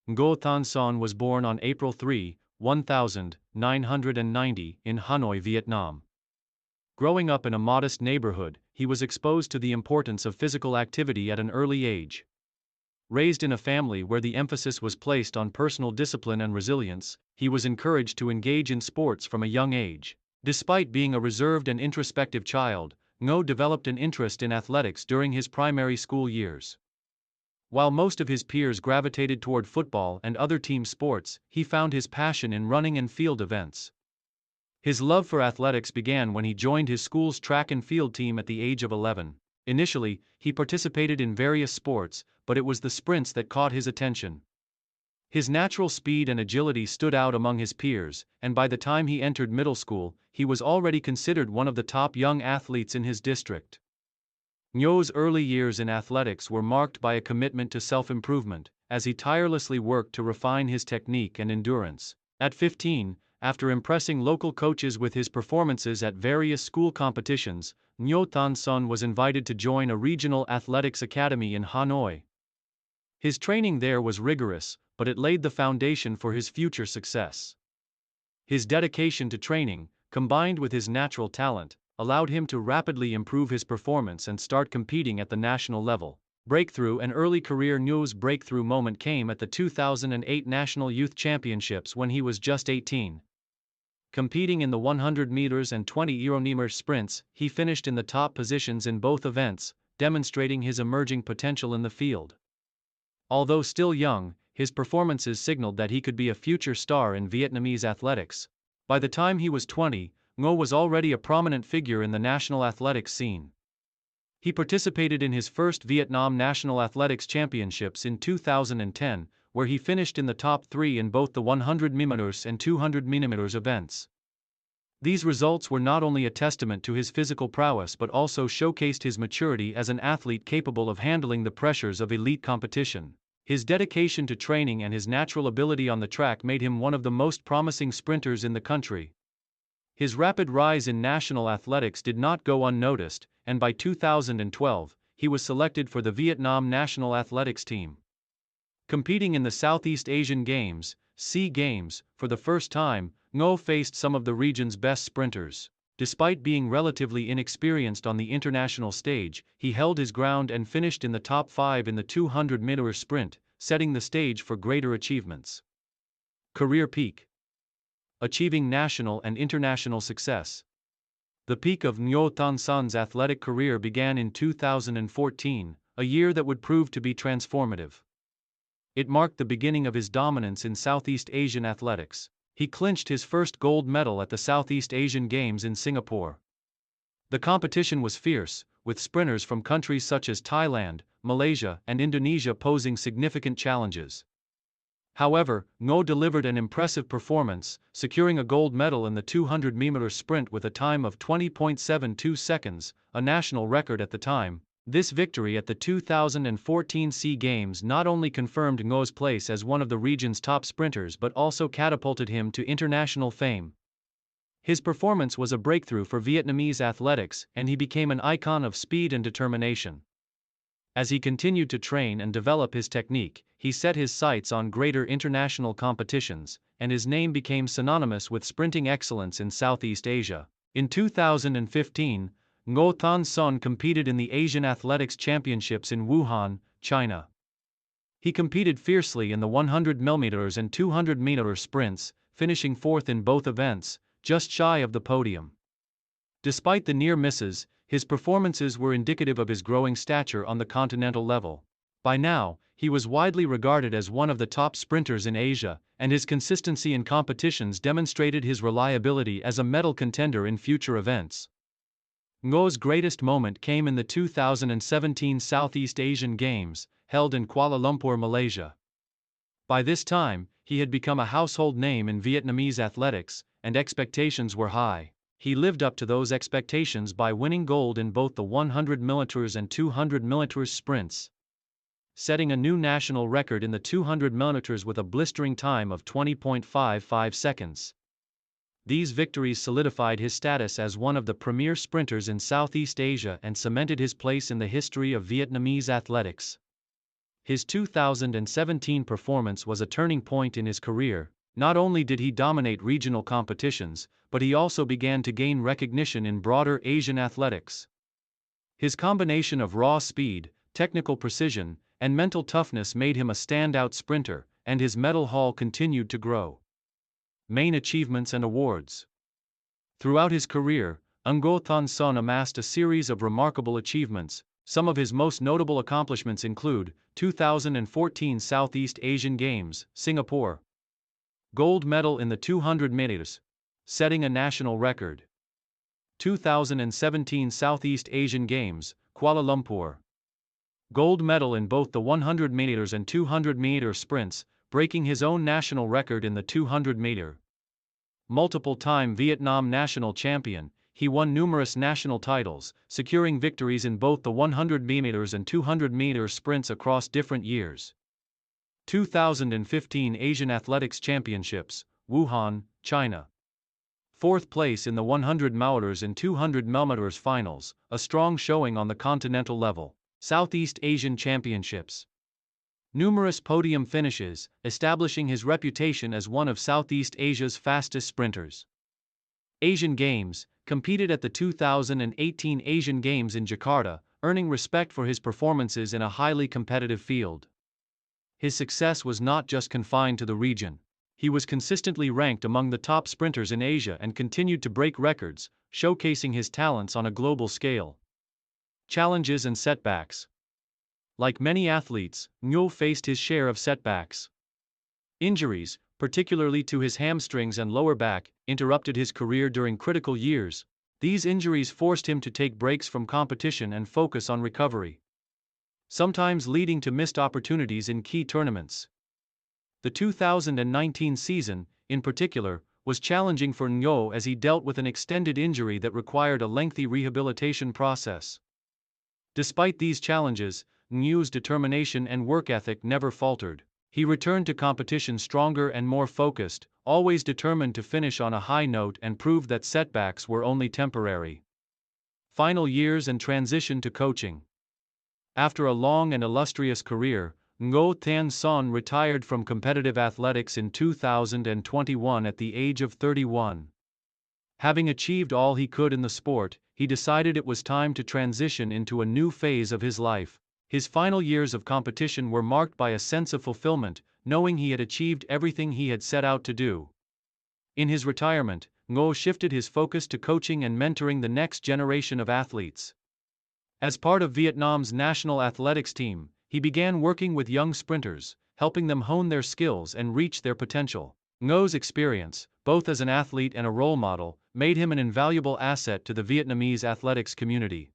Ngô Thanh Sơn was born on April 3, 1990, in Hanoi, Vietnam. Growing up in a modest neighborhood, he was exposed to the importance of physical activity at an early age. Raised in a family where the emphasis was placed on personal discipline and resilience, he was encouraged to engage in sports from a young age. Despite being a reserved and introspective child, Ngô developed an interest in athletics during his primary school years. While most of his peers gravitated toward football and other team sports, he found his passion in running and field events. His love for athletics began when he joined his school's track and field team at the age of 11. Initially, he participated in various sports, but it was the sprints that caught his attention. His natural speed and agility stood out among his peers, and by the time he entered middle school, he was already considered one of the top young athletes in his district. Ngô's early years in athletics were marked by a commitment to self-improvement, as he tirelessly worked to refine his technique and endurance. At 15, after impressing local coaches with his performances at various school competitions, Ngô Thanh Sơn was invited to join a regional athletics academy in Hanoi. His training there was rigorous, but it laid the foundation for his future success. His dedication to training, combined with his natural talent, allowed him to rapidly improve his performance and start competing at the national level. Breakthrough and early career. Ngô's breakthrough moment came at the 2008 National Youth Championships when he was just 18. Competing in the 100 meters and 20 meters sprints, he finished in the top positions in both events, demonstrating his emerging potential in the field. Although still young, his performances signaled that he could be a future star in Vietnamese athletics. By the time he was 20, Ngô was already a prominent figure in the national athletics scene. He participated in his first Vietnam National Athletics Championships in 2010, where he finished in the top 3 in both the 100 meters and 200 meters events. These results were not only a testament to his physical prowess but also showcased his maturity as an athlete capable of handling the pressures of elite competition. His dedication to training and his natural ability on the track made him one of the most promising sprinters in the country. His rapid rise in national athletics did not go unnoticed, and by 2012, he was selected for the Vietnam national athletics team. Competing in the Southeast Asian Games, SEA Games, for the first time, Ngô faced some of the region's best sprinters. Despite being relatively inexperienced on the international stage, he held his ground and finished in the top 5 in the 200-meter sprint, setting the stage for greater achievements. Career peak. Achieving national and international success. The peak of Ngô Thanh Sön's athletic career began in 2014, a year that would prove to be transformative. It marked the beginning of his dominance in Southeast Asian athletics. He clinched his first gold medal at the Southeast Asian Games in Singapore. The competition was fierce, with sprinters from countries such as Thailand, Malaysia, and Indonesia posing significant challenges. However, Ngô delivered an impressive performance, securing a gold medal in the 200-meter sprint with a time of 20.72 seconds, a national record at the time. This victory at the 2014 SEA Games not only confirmed Ngô's place as one of the region's top sprinters but also catapulted him to international fame. His performance was a breakthrough for Vietnamese athletics, and he became an icon of speed and determination. As he continued to train and develop his technique, he set his sights on greater international competitions, and his name became synonymous with sprinting excellence in Southeast Asia. In 2015, Ngô Thanh Sơn competed in the Asian Athletics Championships in Wuhan, China. He competed fiercely in the 100 meters and 200 meter sprints, finishing fourth in both events, just shy of the podium. Despite the near misses, his performances were indicative of his growing stature on the continental level. By now, he was widely regarded as one of the top sprinters in Asia, and his consistency in competitions demonstrated his reliability as a medal contender in future events. Ngô's greatest moment came in the 2017 Southeast Asian Games, held in Kuala Lumpur, Malaysia. By this time, he had become a household name in Vietnamese athletics, and expectations were high. He lived up to those expectations by winning gold in both the 100 meters and 200 meters sprints, setting a new national record in the 200 meters with a blistering time of 20.55 seconds. These victories solidified his status as one of the premier sprinters in Southeast Asia and cemented his place in the history of Vietnamese athletics. His 2017 performance was a turning point in his career. Not only did he dominate regional competitions, but he also began to gain recognition in broader Asian athletics. His combination of raw speed, technical precision, and mental toughness made him a standout sprinter, and his medal haul continued to grow. Main achievements and awards. Throughout his career, Ngô Thanh Sơn amassed a series of remarkable achievements. Some of his most notable accomplishments include 2014 Southeast Asian Games, Singapore. Gold medal in the 200 meters, setting a national record. 2017 Southeast Asian Games, Kuala Lumpur. Gold medal in both the 100 meters and 200 meter sprints, breaking his own national record in the 200 meter. Multiple-time Vietnam national champion, he won numerous national titles, securing victories in both the 100 meters and 200 meter sprints across different years. 2015 Asian Athletics Championships, Wuhan, China. Fourth place in the 100 meters and 200 meters finals, a strong showing on the continental level. Southeast Asian Championships. Numerous podium finishes, establishing his reputation as one of Southeast Asia's fastest sprinters. Asian Games, competed at the 2018 Asian Games in Jakarta, earning respect for his performances in a highly competitive field. His success was not just confined to the region. He was consistently ranked among the top sprinters in Asia and continued to break records, showcasing his talents on a global scale. Challenges and setbacks. Like many athletes, Ngô faced his share of setbacks. Injuries, particularly to his hamstrings and lower back, interrupted his career during critical years. These injuries forced him to take breaks from competition and focus on recovery, sometimes leading to missed opportunities in key tournaments. The 2019 season, in particular, was challenging for Ngô as he dealt with an extended injury that required a lengthy rehabilitation process. Despite these challenges, Ngô's determination and work ethic never faltered. He returned to competition stronger and more focused, always determined to finish on a high note and prove that setbacks were only temporary. Final years and transition to coaching. After a long and illustrious career, Ngô Thanh Sơn retired from competitive athletics in 2021 at the age of 31. Having achieved all he could in the sport, he decided it was time to transition into a new phase of his life. His final years of competition were marked by a sense of fulfillment, knowing he had achieved everything he had set out to do. In his retirement, Ngô shifted his focus to coaching and mentoring the next generation of athletes. As part of Vietnam's national athletics team, he began working with young sprinters, helping them hone their skills and reach their potential. Ngô's experience, both as an athlete and a role model, made him an invaluable asset to the Vietnamese athletics community.